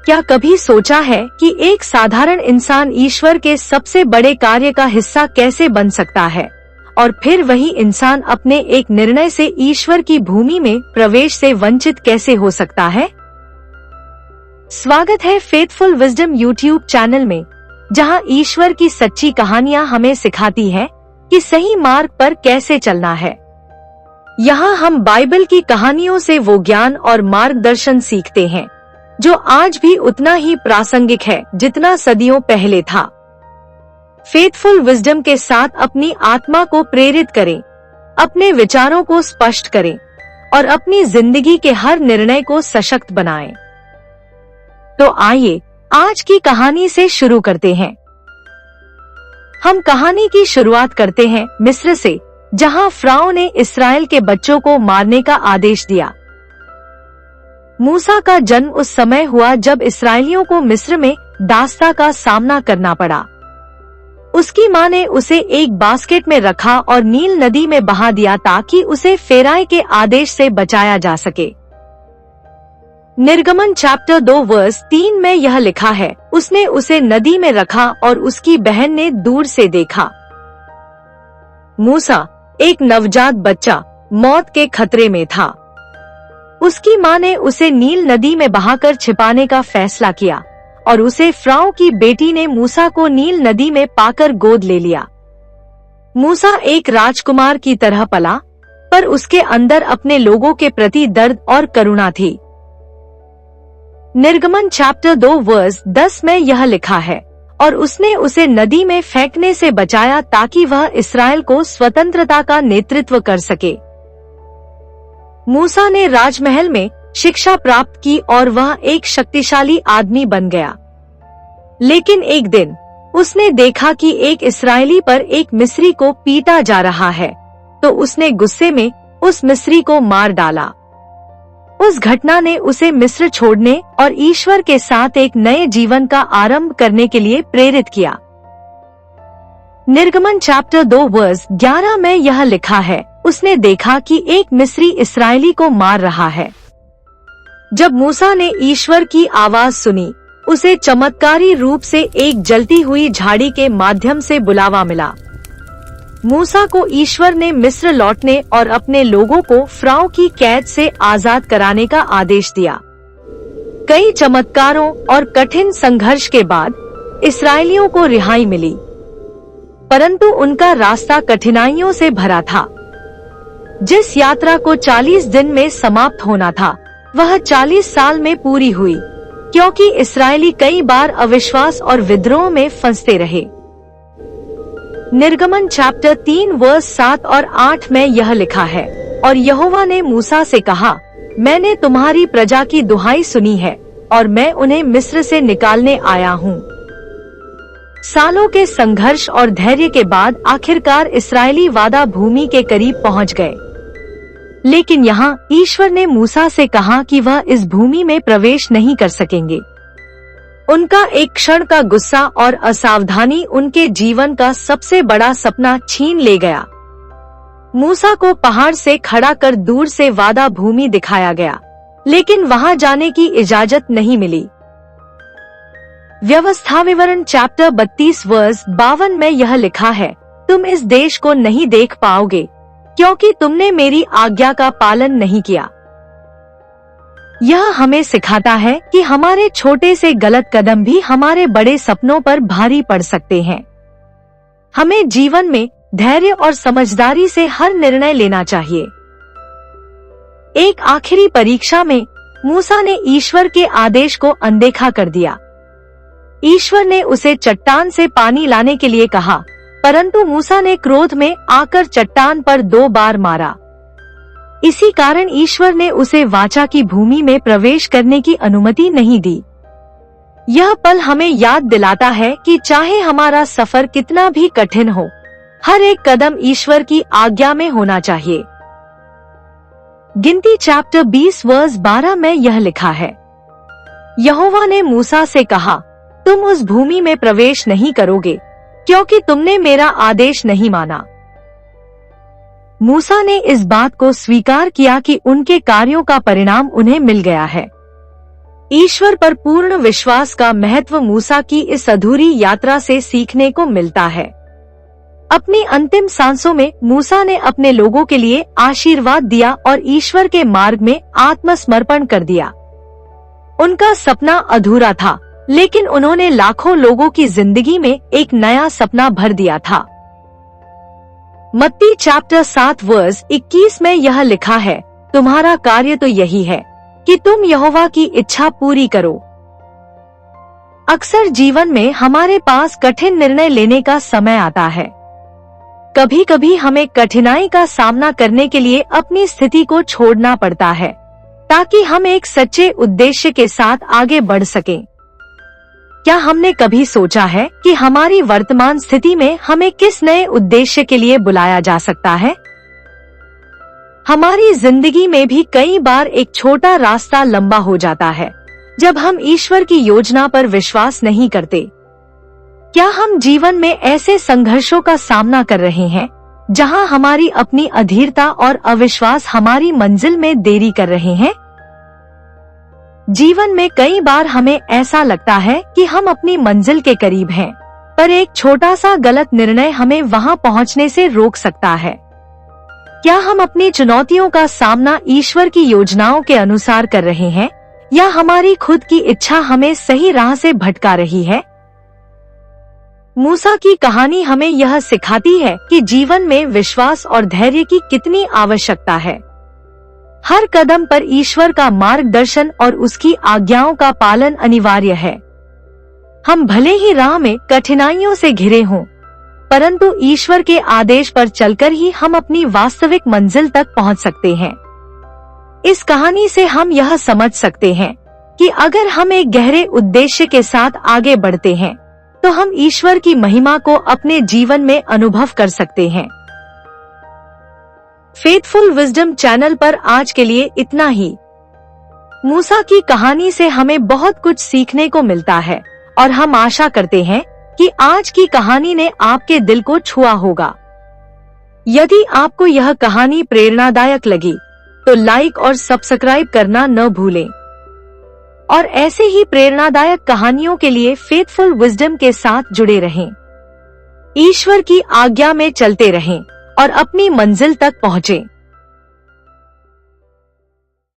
क्या कभी सोचा है कि एक साधारण इंसान ईश्वर के सबसे बड़े कार्य का हिस्सा कैसे बन सकता है, और फिर वही इंसान अपने एक निर्णय से ईश्वर की भूमि में प्रवेश से वंचित कैसे हो सकता है? स्वागत है फेथफुल विजडम यूट्यूब चैनल में, जहां ईश्वर की सच्ची कहानियां हमें सिखाती हैं कि सही मार्ग पर कैसे चलना है। यहाँ हम बाइबल की कहानियों से वो ज्ञान और मार्गदर्शन सीखते हैं जो आज भी उतना ही प्रासंगिक है जितना सदियों पहले था। फेथफुल विजडम के साथ अपनी आत्मा को प्रेरित करें, अपने विचारों को स्पष्ट करें और अपनी जिंदगी के हर निर्णय को सशक्त बनाएं। तो आइए आज की कहानी से शुरू करते हैं। हम कहानी की शुरुआत करते हैं मिस्र से, जहां फ़िरौन ने इस्राएल के बच्चों को मारने का आदेश दिया। मूसा का जन्म उस समय हुआ जब इस्राएलियों को मिस्र में दास्ता का सामना करना पड़ा। उसकी मां ने उसे एक बास्केट में रखा और नील नदी में बहा दिया ताकि उसे फ़िरौन के आदेश से बचाया जा सके। निर्गमन चैप्टर 2 वर्स 3 में यह लिखा है, उसने उसे नदी में रखा और उसकी बहन ने दूर से देखा। मूसा, एक नवजात बच्चा, मौत के खतरे में था। उसकी मां ने उसे नील नदी में बहाकर छिपाने का फैसला किया और उसे फ़िरौन की बेटी ने मूसा को नील नदी में पाकर गोद ले लिया। मूसा एक राजकुमार की तरह पला, पर उसके अंदर अपने लोगों के प्रति दर्द और करुणा थी। निर्गमन चैप्टर 2 वर्स 10 में यह लिखा है, और उसने उसे नदी में फेंकने से बचाया ताकि वह इस्राएल को स्वतंत्रता का नेतृत्व कर सके। मूसा ने राजमहल में शिक्षा प्राप्त की और वह एक शक्तिशाली आदमी बन गया। लेकिन एक दिन उसने देखा कि एक इस्राएली पर एक मिस्री को पीटा जा रहा है, तो उसने गुस्से में उस मिस्री को मार डाला। उस घटना ने उसे मिस्र छोड़ने और ईश्वर के साथ एक नए जीवन का आरंभ करने के लिए प्रेरित किया। निर्गमन चैप्टर 2 वर्स 11 में यह लिखा है, उसने देखा कि एक मिस्री इस्राएली को मार रहा है। जब मूसा ने ईश्वर की आवाज सुनी, उसे चमत्कारी रूप से एक जलती हुई झाड़ी के माध्यम से बुलावा मिला। मूसा को ईश्वर ने मिस्र लौटने और अपने लोगों को फ़िरौन की कैद से आजाद कराने का आदेश दिया। कई चमत्कारों और कठिन संघर्ष के बाद इस्राएलियों को रिहाई मिली, परंतु उनका रास्ता कठिनाइयों से भरा था। जिस यात्रा को 40 दिन में समाप्त होना था, वह 40 साल में पूरी हुई, क्योंकि इस्राएली कई बार अविश्वास और विद्रोह में फंसते रहे। निर्गमन चैप्टर 3 वर्स 7 और 8 में यह लिखा है, और यहोवा ने मूसा से कहा, मैंने तुम्हारी प्रजा की दुहाई सुनी है और मैं उन्हें मिस्र से निकालने आया हूँ। सालों के संघर्ष और धैर्य के बाद आखिरकार इस्राएली वादा भूमि के करीब पहुँच गए। लेकिन यहाँ ईश्वर ने मूसा से कहा कि वह इस भूमि में प्रवेश नहीं कर सकेंगे। उनका एक क्षण का गुस्सा और असावधानी उनके जीवन का सबसे बड़ा सपना छीन ले गया। मूसा को पहाड़ से खड़ा कर दूर से वादा भूमि दिखाया गया, लेकिन वहां जाने की इजाजत नहीं मिली। व्यवस्था विवरण चैप्टर 32 वर्स 52 में यह लिखा है, तुम इस देश को नहीं देख पाओगे क्योंकि तुमने मेरी आज्ञा का पालन नहीं किया। यह हमें सिखाता है कि हमारे छोटे से गलत कदम भी हमारे बड़े सपनों पर भारी पड़ सकते हैं। हमें जीवन में धैर्य और समझदारी से हर निर्णय लेना चाहिए। एक आखिरी परीक्षा में मूसा ने ईश्वर के आदेश को अनदेखा कर दिया। ईश्वर ने उसे चट्टान से पानी लाने के लिए कहा, परंतु मूसा ने क्रोध में आकर चट्टान पर 2 बार मारा। इसी कारण ईश्वर ने उसे वाचा की भूमि में प्रवेश करने की अनुमति नहीं दी। यह पल हमें याद दिलाता है कि चाहे हमारा सफर कितना भी कठिन हो, हर एक कदम ईश्वर की आज्ञा में होना चाहिए। गिनती चैप्टर 20 वर्स 12 में यह लिखा है, यहोवा ने मूसा से कहा, तुम उस भूमि में प्रवेश नहीं करोगे क्योंकि तुमने मेरा आदेश नहीं माना। मूसा ने इस बात को स्वीकार किया कि उनके कार्यों का परिणाम उन्हें मिल गया है। ईश्वर पर पूर्ण विश्वास का महत्व मूसा की इस अधूरी यात्रा से सीखने को मिलता है। अपनी अंतिम सांसों में मूसा ने अपने लोगों के लिए आशीर्वाद दिया और ईश्वर के मार्ग में आत्मसमर्पण कर दिया। उनका सपना अधूरा था, लेकिन उन्होंने लाखों लोगों की जिंदगी में एक नया सपना भर दिया था। मत्ती चैप्टर 7 वर्स 21 में यह लिखा है, तुम्हारा कार्य तो यही है कि तुम यहोवा की इच्छा पूरी करो। अक्सर जीवन में हमारे पास कठिन निर्णय लेने का समय आता है। कभी कभी हमें कठिनाई का सामना करने के लिए अपनी स्थिति को छोड़ना पड़ता है, ताकि हम एक सच्चे उद्देश्य के साथ आगे बढ़ सकें। क्या हमने कभी सोचा है कि हमारी वर्तमान स्थिति में हमें किस नए उद्देश्य के लिए बुलाया जा सकता है? हमारी जिंदगी में भी कई बार एक छोटा रास्ता लंबा हो जाता है जब हम ईश्वर की योजना पर विश्वास नहीं करते। क्या हम जीवन में ऐसे संघर्षों का सामना कर रहे हैं जहां हमारी अपनी अधीरता और अविश्वास हमारी मंजिल में देरी कर रहे हैं? जीवन में कई बार हमें ऐसा लगता है कि हम अपनी मंजिल के करीब हैं, पर एक छोटा सा गलत निर्णय हमें वहां पहुंचने से रोक सकता है। क्या हम अपनी चुनौतियों का सामना ईश्वर की योजनाओं के अनुसार कर रहे हैं, या हमारी खुद की इच्छा हमें सही राह से भटका रही है? मूसा की कहानी हमें यह सिखाती है कि जीवन में विश्वास और धैर्य की कितनी आवश्यकता है। हर कदम पर ईश्वर का मार्गदर्शन और उसकी आज्ञाओं का पालन अनिवार्य है। हम भले ही राह में कठिनाइयों से घिरे हों, परंतु ईश्वर के आदेश पर चलकर ही हम अपनी वास्तविक मंजिल तक पहुंच सकते हैं। इस कहानी से हम यह समझ सकते हैं कि अगर हम एक गहरे उद्देश्य के साथ आगे बढ़ते हैं, तो हम ईश्वर की महिमा को अपने जीवन में अनुभव कर सकते हैं। फेथफुल विजडम चैनल पर आज के लिए इतना ही। मूसा की कहानी से हमें बहुत कुछ सीखने को मिलता है और हम आशा करते हैं कि आज की कहानी ने आपके दिल को छुआ होगा। यदि आपको यह कहानी प्रेरणादायक लगी तो लाइक और सब्सक्राइब करना न भूलें और ऐसे ही प्रेरणादायक कहानियों के लिए फेथफुल विजडम के साथ जुड़े रहें। ईश्वर की आज्ञा में चलते रहें और अपनी मंजिल तक पहुँचें।